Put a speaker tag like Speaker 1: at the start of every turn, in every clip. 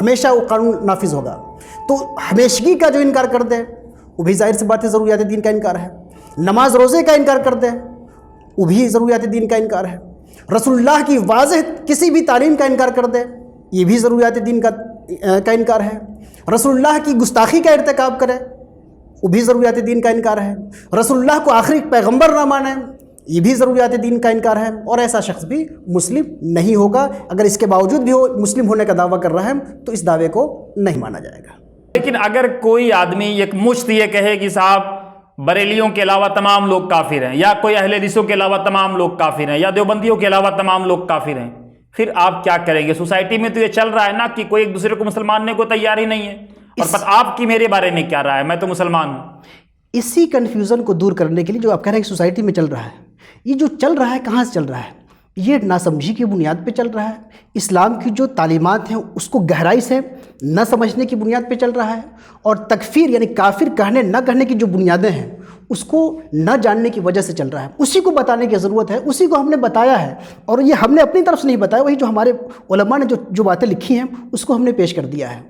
Speaker 1: ہمیشہ وہ قانون نافذ ہوگا. تو ہمیشگی کا جو انکار کر دے وہ بھی ظاہر سی بات ہے ضروریات دین کا انکار ہے. نماز روزے کا انکار کر دے وہ بھی ضروریات دین کا انکار ہے. رسول اللہ کی واضح کسی بھی تعلیم کا انکار کر دے یہ بھی ضروریات دین کا انکار ہے. رسول اللہ کی گستاخی کا ارتکاب کرے وہ بھی ضروریات دین کا انکار ہے. رسول اللہ کو آخری پیغمبر نہ مانے یہ بھی ضروریات دین کا انکار ہے. اور ایسا شخص بھی مسلم نہیں ہوگا. اگر اس کے باوجود بھی وہ مسلم ہونے کا دعویٰ کر رہا ہے تو اس دعوے کو نہیں مانا جائے گا.
Speaker 2: لیکن اگر کوئی آدمی ایک مشت یہ کہے کہ صاحب بریلیوں کے علاوہ تمام لوگ کافر ہیں، یا کوئی اہل حدیثوں کے علاوہ تمام لوگ کافر ہیں، یا دیوبندیوں کے علاوہ تمام لوگ کافر ہیں، پھر آپ کیا کریں گے؟ سوسائٹی میں تو یہ چل رہا ہے نا کہ کوئی ایک دوسرے کو مسلمان ہونے کو تیار ہی نہیں ہے. اور پتہ آپ کی میرے بارے میں کیا رائے ہے؟ میں تو مسلمان ہوں.
Speaker 1: اسی کنفیوژن کو دور کرنے کے لیے جو آپ کہہ رہے ہیں کہ سوسائٹی میں چل رہا ہے، یہ جو چل رہا ہے کہاں سے چل رہا ہے؟ یہ ناسمجھی کی بنیاد پہ چل رہا ہے. اسلام کی جو تعلیمات ہیں اس کو گہرائی سے نہ سمجھنے کی بنیاد پہ چل رہا ہے. اور تکفیر یعنی کافر کہنے نہ کہنے کی جو بنیادیں ہیں اس کو نہ جاننے کی وجہ سے چل رہا ہے. اسی کو بتانے کی ضرورت ہے. اسی کو ہم نے بتایا ہے. اور یہ ہم نے اپنی طرف سے نہیں بتایا، وہی جو ہمارے علماء نے جو باتیں لکھی ہیں اس کو ہم نے پیش کر دیا ہے.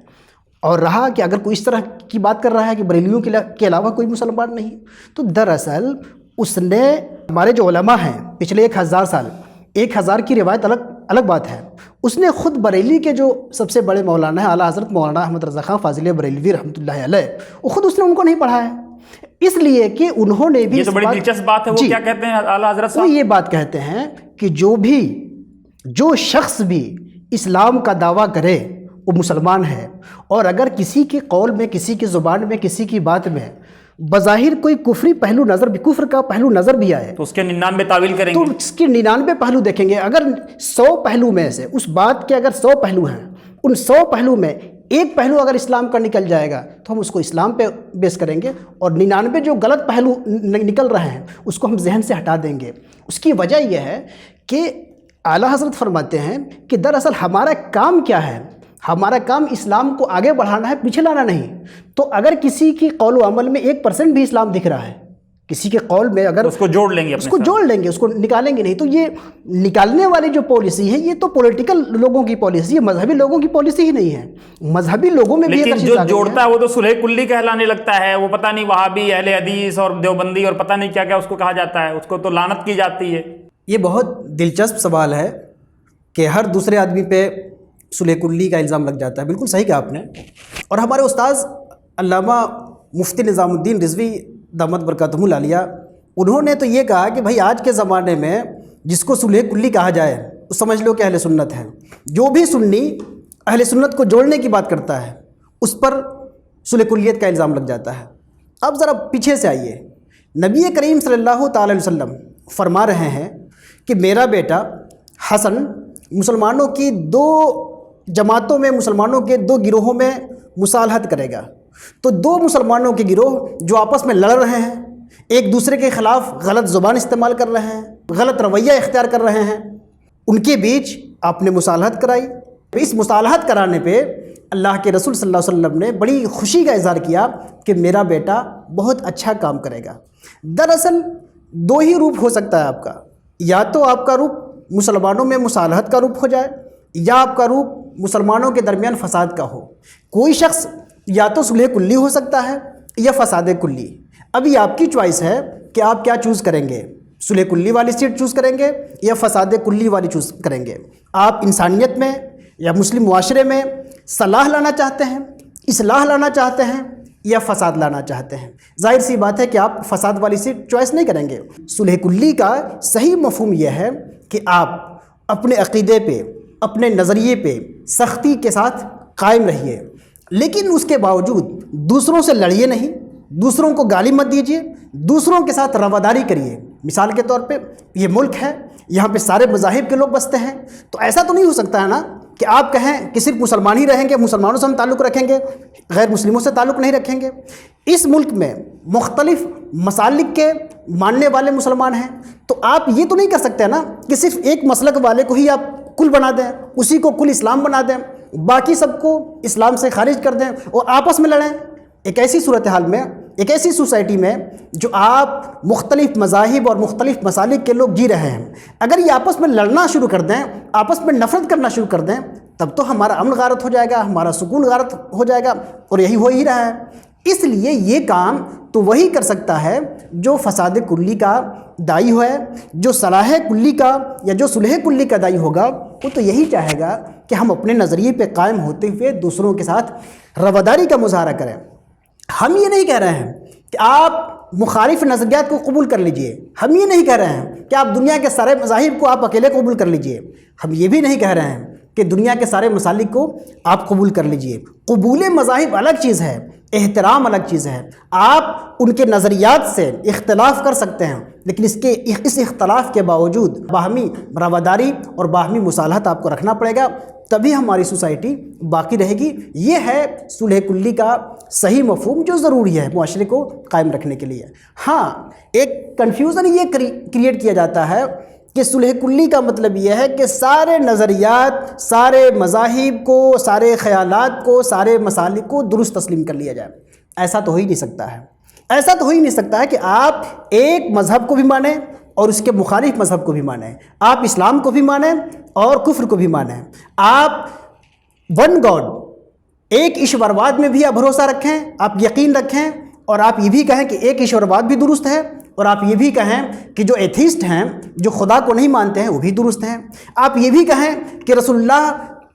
Speaker 1: اور رہا کہ اگر کوئی اس طرح کی بات کر رہا ہے کہ بریلیوں کے علاوہ کوئی مسلمان نہیں، تو دراصل اس نے ہمارے جو علماء ہیں پچھلے 1000 سال، 1000 کی روایت الگ بات ہے، اس نے خود بریلی کے جو سب سے بڑے مولانا ہیں اعلیٰ حضرت مولانا احمد رضا خان فاضل بریلوی رحمۃ اللہ علیہ، وہ خود اس نے ان کو نہیں پڑھا ہے. اس لیے کہ انہوں نے بھی
Speaker 2: یہ تو بڑی دلچسپ بات ہے. وہ کیا کہتے ہیں اعلیٰ حضرت صاحب؟
Speaker 1: وہ یہ بات کہتے ہیں کہ جو شخص بھی اسلام کا دعویٰ کرے وہ مسلمان ہے. اور اگر کسی کے قول میں، کسی کی زبان میں، کسی کی بات میں بظاہر کوئی کفر کا پہلو نظر بھی آئے
Speaker 2: تو اس کے 99 تعویل کریں گے.
Speaker 1: تو اس کے 99 پہلو دیکھیں گے. اگر 100 پہلو میں سے اس بات کے اگر 100 پہلو ہیں، ان 100 پہلو میں ایک پہلو اگر اسلام کا نکل جائے گا تو ہم اس کو اسلام پہ بیس کریں گے. اور 99 جو غلط پہلو نکل رہے ہیں اس کو ہم ذہن سے ہٹا دیں گے. اس کی وجہ یہ ہے کہ اعلیٰ حضرت فرماتے ہیں کہ دراصل ہمارا کام کیا ہے؟ ہمارا کام اسلام کو آگے بڑھانا ہے، پیچھے لانا نہیں. تو اگر کسی کی قول و عمل میں 1% بھی اسلام دکھ رہا ہے، کسی کے قول میں اگر
Speaker 2: اس کو جوڑ لیں گے،
Speaker 1: اس کو نکالیں گے نہیں. تو یہ نکالنے والی جو پالیسی ہے یہ تو پولیٹیکل لوگوں کی پالیسی ہے، مذہبی لوگوں کی پالیسی ہی نہیں ہے. مذہبی لوگوں میں بھی
Speaker 2: لیکن جو جوڑتا ہے وہ تو صلح کلی کہلانے لگتا ہے. وہ پتہ نہیں وہابی، اہل حدیث اور دیوبندی اور پتہ نہیں کیا کیا اس کو کہا جاتا ہے. اس کو تو لعنت کی جاتی ہے.
Speaker 1: یہ بہت دلچسپ سوال ہے کہ ہر دوسرے آدمی پہ صلح کلی کا الزام لگ جاتا ہے. بالکل صحیح کہا آپ نے. اور ہمارے استاذ علامہ مفتی نظام الدین رضوی دامت برکاتہم العالیہ، انہوں نے تو یہ کہا کہ بھائی آج کے زمانے میں جس کو صلح کلی کہا جائے تو سمجھ لو کہ اہل سنت ہے. جو بھی سنی اہل سنت کو جوڑنے کی بات کرتا ہے اس پر صلح کلیت کا الزام لگ جاتا ہے. اب ذرا پیچھے سے آئیے. نبی کریم صلی اللہ تعالی علیہ وسلم فرما رہے ہیں کہ میرا بیٹا حسن مسلمانوں کی 2 جماعتوں میں، مسلمانوں کے 2 گروہوں میں مصالحت کرے گا. تو 2 مسلمانوں کے گروہ جو آپس میں لڑ رہے ہیں، ایک دوسرے کے خلاف غلط زبان استعمال کر رہے ہیں، غلط رویہ اختیار کر رہے ہیں، ان کے بیچ آپ نے مصالحت کرائی. اس مصالحت کرانے پہ اللہ کے رسول صلی اللہ علیہ وسلم نے بڑی خوشی کا اظہار کیا کہ میرا بیٹا بہت اچھا کام کرے گا. دراصل 2 ہی روپ ہو سکتا ہے آپ کا. یا تو آپ کا روپ مسلمانوں میں مصالحت کا روپ ہو جائے، یا آپ کا روپ مسلمانوں کے درمیان فساد کا ہو. کوئی شخص یا تو صلح کلی ہو سکتا ہے یا فساد کلی. ابھی آپ کی چوائس ہے کہ آپ کیا چوز کریں گے، صلح کلی والی سیٹ چوز کریں گے یا فساد کلی والی چوز کریں گے. آپ انسانیت میں یا مسلم معاشرے میں صلاح لانا چاہتے ہیں، اصلاح لانا چاہتے ہیں یا فساد لانا چاہتے ہیں؟ ظاہر سی بات ہے کہ آپ فساد والی سیٹ چوائس نہیں کریں گے. صلح کلی کا صحیح مفہوم یہ ہے کہ آپ اپنے عقیدے پہ، اپنے نظریے پہ سختی کے ساتھ قائم رہیے، لیکن اس کے باوجود دوسروں سے لڑیے نہیں، دوسروں کو گالی مت دیجیے، دوسروں کے ساتھ رواداری کریے. مثال کے طور پہ یہ ملک ہے، یہاں پہ سارے مذاہب کے لوگ بستے ہیں. تو ایسا تو نہیں ہو سکتا ہے نا کہ آپ کہیں کہ صرف مسلمان ہی رہیں گے، مسلمانوں سے ہم تعلق رکھیں گے، غیر مسلموں سے تعلق نہیں رکھیں گے. اس ملک میں مختلف مسالک کے ماننے والے مسلمان ہیں. تو آپ یہ تو نہیں کر سکتے نا کہ صرف ایک مسلک والے کو ہی آپ کل بنا دیں، اسی کو کل اسلام بنا دیں، باقی سب کو اسلام سے خارج کر دیں اور آپس میں لڑیں. ایک ایسی صورتحال میں، ایک ایسی سوسائٹی میں جو آپ مختلف مذاہب اور مختلف مسالک کے لوگ جی رہے ہیں، اگر یہ آپس میں لڑنا شروع کر دیں، آپس میں نفرت کرنا شروع کر دیں، تب تو ہمارا امن غارت ہو جائے گا، ہمارا سکون غارت ہو جائے گا، اور یہی ہو ہی رہا ہے۔ اس لیے یہ کام تو وہی کر سکتا ہے جو فساد کلی کا داعی ہے، جو صلاح کلی کا یا جو صلح کلی کا داعی ہوگا، وہ تو یہی چاہے گا کہ ہم اپنے نظریے پہ قائم ہوتے ہوئے دوسروں کے ساتھ رواداری کا مظاہرہ کریں۔ ہم یہ نہیں کہہ رہے ہیں کہ آپ مخالف نظریات کو قبول کر لیجئے، ہم یہ نہیں کہہ رہے ہیں کہ آپ دنیا کے سارے مذاہب کو آپ اکیلے قبول کر لیجئے، ہم یہ بھی نہیں کہہ رہے ہیں کہ دنیا کے سارے مسالک کو آپ قبول کر لیجئے۔ قبول مذاہب الگ چیز ہے، احترام الگ چیز ہے۔ آپ ان کے نظریات سے اختلاف کر سکتے ہیں، لیکن اس اختلاف کے باوجود باہمی رواداری اور باہمی مصالحت آپ کو رکھنا پڑے گا، تبھی ہماری سوسائٹی باقی رہے گی۔ یہ ہے صلح کلی کا صحیح مفہوم جو ضروری ہے معاشرے کو قائم رکھنے کے لیے۔ ہاں، ایک کنفیوژن یہ کریٹ کیا جاتا ہے کہ صلح کلی کا مطلب یہ ہے کہ سارے نظریات، سارے مذاہب کو، سارے خیالات کو، سارے مسالک کو درست تسلیم کر لیا جائے۔ ایسا تو ہو ہی نہیں سکتا ہے، ایسا تو ہو ہی نہیں سکتا ہے کہ آپ ایک مذہب کو بھی مانیں اور اس کے مخالف مذہب کو بھی مانیں، آپ اسلام کو بھی مانیں اور کفر کو بھی مانیں، آپ ون گاڈ، ایک ایشورواد میں بھی آپ بھروسہ رکھیں، آپ یقین رکھیں، اور آپ یہ بھی کہیں کہ ایک ایشورواد بھی درست ہے، اور آپ یہ بھی کہیں کہ جو ایتھیسٹ ہیں، جو خدا کو نہیں مانتے ہیں، وہ بھی درست ہیں۔ آپ یہ بھی کہیں کہ رسول اللہ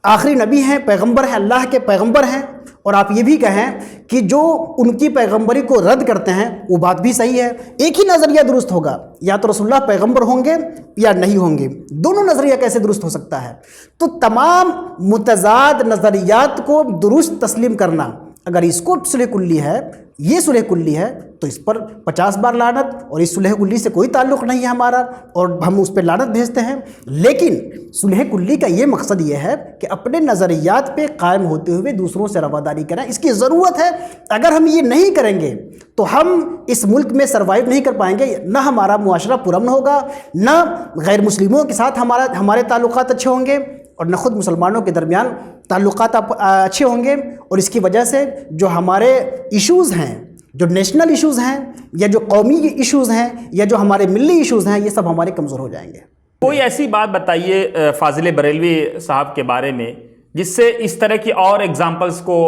Speaker 1: آخری نبی ہیں، پیغمبر ہیں، اللہ کے پیغمبر ہیں، اور آپ یہ بھی کہیں کہ جو ان کی پیغمبری کو رد کرتے ہیں وہ بات بھی صحیح ہے۔ ایک ہی نظریہ درست ہوگا، یا تو رسول اللہ پیغمبر ہوں گے یا نہیں ہوں گے، دونوں نظریہ کیسے درست ہو سکتا ہے؟ تو تمام متضاد نظریات کو درست تسلیم کرنا، اگر اس کو صلح کلی ہے، یہ صلح کلی ہے، تو اس پر 50 بار لعنت، اور اس صلح کلی سے کوئی تعلق نہیں ہے ہمارا، اور ہم اس پہ لعنت بھیجتے ہیں۔ لیکن صلح کلی کا یہ مقصد یہ ہے کہ اپنے نظریات پہ قائم ہوتے ہوئے دوسروں سے رواداری کریں، اس کی ضرورت ہے۔ اگر ہم یہ نہیں کریں گے تو ہم اس ملک میں سروائیو نہیں کر پائیں گے، نہ ہمارا معاشرہ پرامن ہوگا، نہ غیر مسلموں کے ساتھ ہمارے تعلقات اچھے ہوں گے، اور نہ خود مسلمانوں کے درمیان تعلقات اچھے ہوں گے۔ اور اس کی وجہ سے جو ہمارے ایشوز ہیں، جو نیشنل ایشوز ہیں، یا جو قومی ایشوز ہیں، یا جو ہمارے ملی ایشوز ہیں، یہ سب ہمارے کمزور ہو جائیں گے۔
Speaker 2: کوئی ایسی بات بتائیے فاضل بریلوی صاحب کے بارے میں جس سے اس طرح کی اور ایگزامپلس کو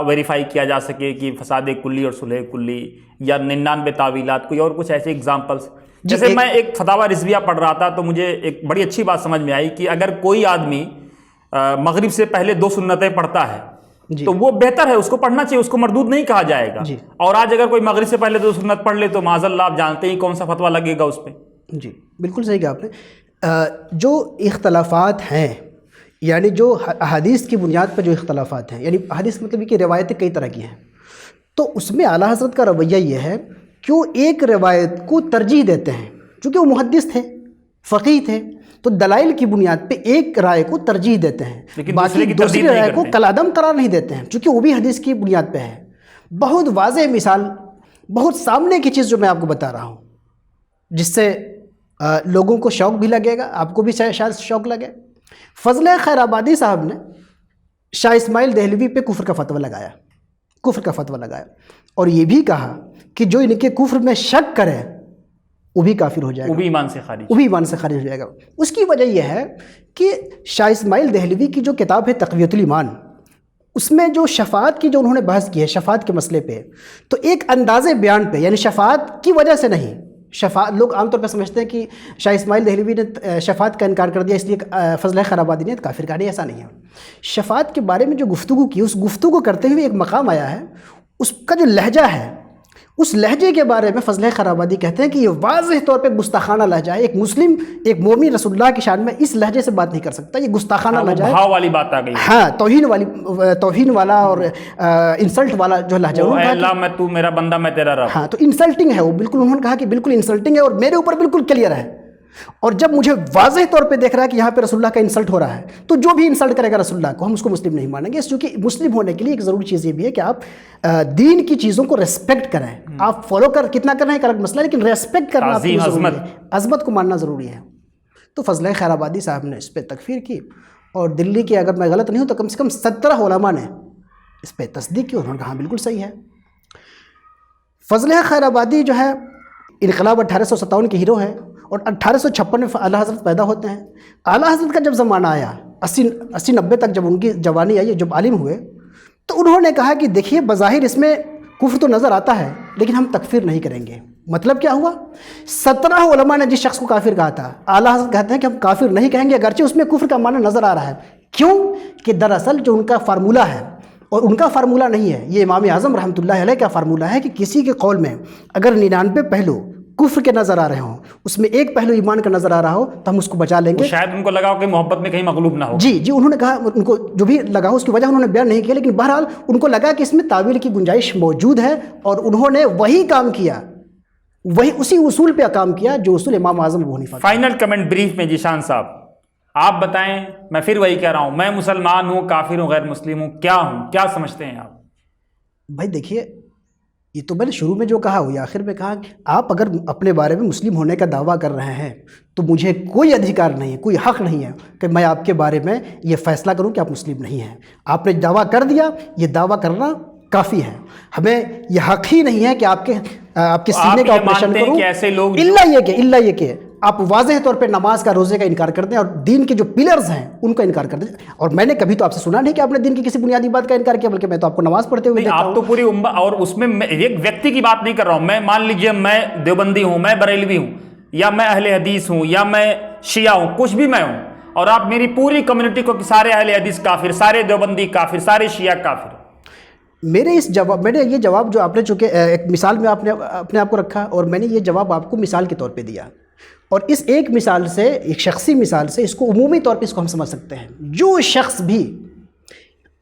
Speaker 2: ویریفائی کیا جا سکے کہ فساد کلی اور صلح کلی یا 99 تعویلات، کوئی اور کچھ ایسے ایگزامپلس؟ جیسے میں ایک فتاوی رضویہ پڑھ رہا تھا تو مجھے ایک بڑی اچھی بات سمجھ میں آئی کہ اگر کوئی آدمی مغرب سے پہلے 2 سنتیں پڑھتا ہے تو وہ بہتر ہے، اس کو پڑھنا چاہیے، اس کو مردود نہیں کہا جائے گا۔ اور آج اگر کوئی مغرب سے پہلے 2 سنت پڑھ لے تو معاذ اللہ آپ جانتے ہی کون سا فتویٰ لگے گا اس پہ۔
Speaker 1: جی بالکل صحیح کہا آپ نے۔ جو اختلافات ہیں، یعنی جو احادیث کی بنیاد پر جو اختلافات ہیں، یعنی احادیث مطلب یہ کہ روایتیں کئی طرح کی ہیں، تو اس میں اعلیٰ حضرت کا رویہ یہ ہے کہ وہ ایک روایت کو ترجیح دیتے ہیں، چونکہ وہ محدث تھے، فقیہ تھے، تو دلائل کی بنیاد پہ ایک رائے کو ترجیح دیتے ہیں، باقی دوسری رائے کو کالعدم قرار نہیں دیتے ہیں، چونکہ وہ بھی حدیث کی بنیاد پہ ہے۔ بہت واضح مثال، بہت سامنے کی چیز جو میں آپ کو بتا رہا ہوں، جس سے لوگوں کو شوق بھی لگے گا، آپ کو بھی شاید شوق لگے۔ فضل خیر آبادی صاحب نے شاہ اسماعیل دہلوی پہ کفر کا فتویٰ لگایا، اور یہ بھی کہا کہ جو ان کے کفر میں شک کرے وہ بھی کافر ہو جائے گا، وہ بھی ایمان سے خارج ہو جائے گا۔ اس کی وجہ یہ ہے کہ شاہ اسماعیل دہلوی کی جو کتاب ہے تقویۃ الایمان، اس میں جو شفاعت کی جو انہوں نے بحث کی ہے، شفاعت کے مسئلے پہ، تو ایک انداز بیان پہ، یعنی شفاعت کی وجہ سے نہیں، شفاعت لوگ عام طور پہ سمجھتے ہیں کہ شاہ اسماعیل دہلوی نے شفاعت کا انکار کر دیا اس لیے فضل خیر آبادی نے کافر کہا، نہیں، ایسا نہیں ہے۔ شفاعت کے بارے میں جو گفتگو کی، اس گفتگو کرتے ہوئے ایک مقام آیا ہے، اس کا جو لہجہ ہے، اس لہجے کے بارے میں فضل خیر آبادی کہتے ہیں کہ یہ واضح طور پہ گستاخانہ لہجہ ہے۔ ایک مسلم، ایک مومن رسول اللہ کی شان میں اس لہجے سے بات نہیں کر سکتا، یہ گستاخانہ لہجہ ہے، بھاؤ والی بات آ گئی، ہاں، توہین والا اور انسلٹ والا جو لہجہ، اے اللہ میں تو میرا بندہ میں تیرا رب، ہاں، تو انسلٹنگ ہے وہ، بالکل انہوں نے کہا کہ بالکل انسلٹنگ ہے اور میرے اوپر بالکل کلیئر ہے، اور جب مجھے واضح طور پہ دیکھ رہا ہے کہ یہاں پہ رسول اللہ کا انسلٹ ہو رہا ہے، تو جو بھی انسلٹ کرے گا رسول اللہ کو ہم اس کو مسلم نہیں مانیں گے۔ چونکہ مسلم ہونے کے لیے ایک ضروری چیز یہ بھی ہے کہ آپ دین کی چیزوں کو ریسپیکٹ کریں، آپ فالو کتنا کرنا ہے ایک الگ مسئلہ ہے، لیکن ریسپیکٹ کرنا ضروری ہے، عظمت کو ماننا ضروری ہے۔ تو فضل خیر آبادی صاحب نے اس پہ تکفیر کی، اور دلی کے، اگر میں غلط نہیں ہوں تو کم سے کم 17 علماء نے اس پہ تصدیق کی، انہوں نے کہا بالکل صحیح ہے۔ فضل خیر آبادی جو ہے انقلاب 1857 کے ہیرو ہے، اور 1856 میں اعلیٰ حضرت پیدا ہوتے ہیں۔ اعلیٰ حضرت کا جب زمانہ آیا، 80-90 تک جب ان کی جوانی آئی، جب عالم ہوئے، تو انہوں نے کہا کہ دیکھیے بظاہر اس میں کفر تو نظر آتا ہے لیکن ہم تکفیر نہیں کریں گے۔ مطلب کیا ہوا؟ 17 علماء نے جس شخص کو کافر کہا تھا، اعلیٰ حضرت کہتے ہیں کہ ہم کافر نہیں کہیں گے اگرچہ اس میں کفر کا معنی نظر آ رہا ہے۔ کیوں؟ کہ دراصل جو ان کا فارمولہ ہے، اور ان کا فارمولہ نہیں ہے، یہ امام اعظم رحمۃ اللہ علیہ کا فارمولہ ہے کہ کسی کے قول میں اگر 99 پہلو کفر کے نظر آ رہے ہوں، اس میں ایک پہلو ایمان کا نظر آ رہا ہو تو ہم اس کو بچا لیں گے۔
Speaker 2: شاید ان کو لگا ہو کہ محبت میں کہیں مغلوب نہ ہو۔
Speaker 1: جی انہوں نے کہا، ان کو جو بھی لگا ہو اس کی وجہ انہوں نے بیان نہیں کیا، لیکن بہرحال ان کو لگا کہ اس میں تعویل کی گنجائش موجود ہے، اور انہوں نے وہی کام کیا، وہی اسی اصول پہ کام کیا جو اصول امام اعظم ابو حنیفہ۔
Speaker 2: فائنل کمنٹ بریف میں ذیشان صاحب آپ بتائیں، میں پھر وہی کہہ رہا ہوں، میں مسلمان ہوں، کافر ہوں، غیر مسلم ہوں، کیا ہوں؟ کیا سمجھتے ہیں آپ؟
Speaker 1: بھائی دیکھیے، یہ تو میں نے شروع میں جو کہا ہوئی آخر میں کہا کہ آپ اگر اپنے بارے میں مسلم ہونے کا دعویٰ کر رہے ہیں تو مجھے کوئی ادھیکار نہیں ہے، کوئی حق نہیں ہے کہ میں آپ کے بارے میں یہ فیصلہ کروں کہ آپ مسلم نہیں ہیں۔ آپ نے دعویٰ کر دیا، یہ دعویٰ کرنا کافی ہے، ہمیں یہ حق ہی نہیں ہے کہ آپ کے سینے کا آپریشن کروں، الا یہ کہ آپ واضح طور پہ نماز کا، روزے کا انکار کر دیں اور دین کے جو پلرز ہیں ان کا انکار کر دیں۔ اور میں نے کبھی تو آپ سے سنا نہیں کہ آپ نے دین کی کسی بنیادی بات کا انکار کیا، بلکہ میں تو آپ کو نماز پڑھتے ہوئے دیکھتا ہوں۔
Speaker 2: آپ تو پوری امت، اور اس میں ایک ویکتی کی بات نہیں کر رہا ہوں میں، مان لیجئے میں دیوبندی ہوں، میں بریلوی ہوں، یا میں اہل حدیث ہوں، یا میں شیعہ ہوں، کچھ بھی میں ہوں، اور آپ میری پوری کمیونٹی کو کہ سارے اہل حدیث کافر، سارے دیوبندی کافر، سارے شیعہ کافر۔
Speaker 1: میں نے یہ جواب جو آپ نے، چونکہ ایک مثال میں آپ نے اپنے آپ کو رکھا، اور میں نے یہ جواب آپ کو مثال کے طور پہ دیا، اور اس ایک مثال سے، ایک شخصی مثال سے اس کو عمومی طور پہ اس کو ہم سمجھ سکتے ہیں۔ جو شخص بھی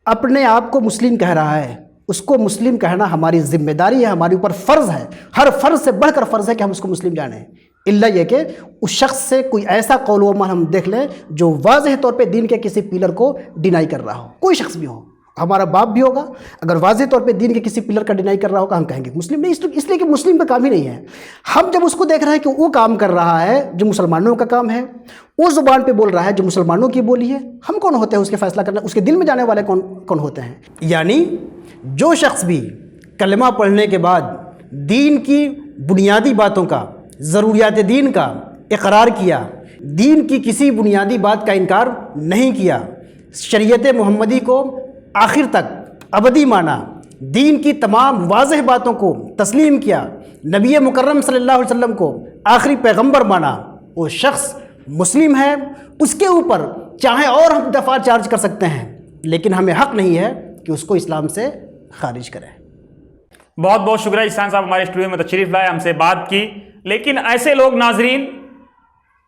Speaker 1: اپنے آپ کو مسلم کہہ رہا ہے، اس کو مسلم کہنا ہماری ذمہ داری ہے، ہمارے اوپر فرض ہے، ہر فرض سے بڑھ کر فرض ہے کہ ہم اس کو مسلم جانیں، الا یہ کہ اس شخص سے کوئی ایسا قول و عمل ہم دیکھ لیں جو واضح طور پہ دین کے کسی پلر کو ڈینائی کر رہا ہو، کوئی شخص بھی ہو، ہمارا باپ بھی ہوگا، اگر واضح طور پہ دین کے کسی پلر کا ڈینائی کر رہا ہوگا ہم کہیں گے مسلم نہیں، اس لیے کہ مسلم کا کام ہی نہیں ہے۔ ہم جب اس کو دیکھ رہے ہیں کہ وہ کام کر رہا ہے جو مسلمانوں کا کام ہے، وہ زبان پہ بول رہا ہے جو مسلمانوں کی بولی ہے، ہم کون ہوتے ہیں اس کے فیصلہ کرنا؟ اس کے دل میں جانے والے کون ہوتے ہیں؟ یعنی جو شخص بھی کلمہ پڑھنے کے بعد دین کی بنیادی باتوں کا، ضروریات دین کا اقرار کیا، دین کی کسی بنیادی بات کا انکار نہیں کیا، شریعت محمدی کو آخر تک ابدی مانا، دین کی تمام واضح باتوں کو تسلیم کیا، نبی مکرم صلی اللہ علیہ وسلم کو آخری پیغمبر مانا، وہ شخص مسلم ہے۔ اس کے اوپر چاہے اور ہم دفعہ چارج کر سکتے ہیں، لیکن ہمیں حق نہیں ہے کہ اس کو اسلام سے خارج کریں۔
Speaker 2: بہت بہت شکریہ ذیشان صاحب، ہمارے اسٹوڈیو میں تشریف لائے، ہم سے بات کی۔ لیکن ایسے لوگ ناظرین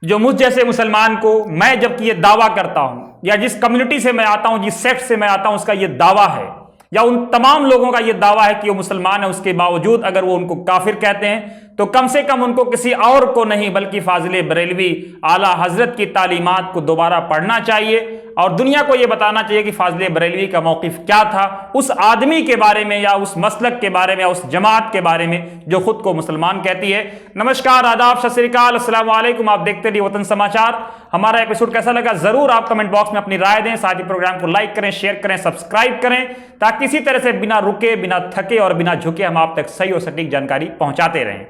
Speaker 2: جو مجھ جیسے مسلمان کو، میں جب کہ یہ دعویٰ کرتا ہوں، یا جس کمیونٹی سے میں آتا ہوں، جس سیکٹ سے میں آتا ہوں، اس کا یہ دعویٰ ہے، یا ان تمام لوگوں کا یہ دعویٰ ہے کہ وہ مسلمان ہیں، اس کے باوجود اگر وہ ان کو کافر کہتے ہیں تو کم سے کم ان کو کسی اور کو نہیں بلکہ فاضل بریلوی اعلیٰ حضرت کی تعلیمات کو دوبارہ پڑھنا چاہیے، اور دنیا کو یہ بتانا چاہیے کہ فاضل بریلوی کا موقف کیا تھا اس آدمی کے بارے میں، یا اس مسلک کے بارے میں، یا اس جماعت کے بارے میں جو خود کو مسلمان کہتی ہے۔ نمسکار، آداب، ست سری اکال، السلام علیکم، آپ دیکھتے رہیے وطن سماچار۔ ہمارا ایپیسوڈ کیسا لگا ضرور آپ کمنٹ باکس میں اپنی رائے دیں، ساتھ ہی پروگرام کو لائک کریں، شیئر کریں، سبسکرائب کریں، تاکہ اسی طرح سے بنا رکے، بنا تھکے اور بنا جھکے ہم آپ تک صحیح اور سٹیک جانکاری پہنچاتے رہیں۔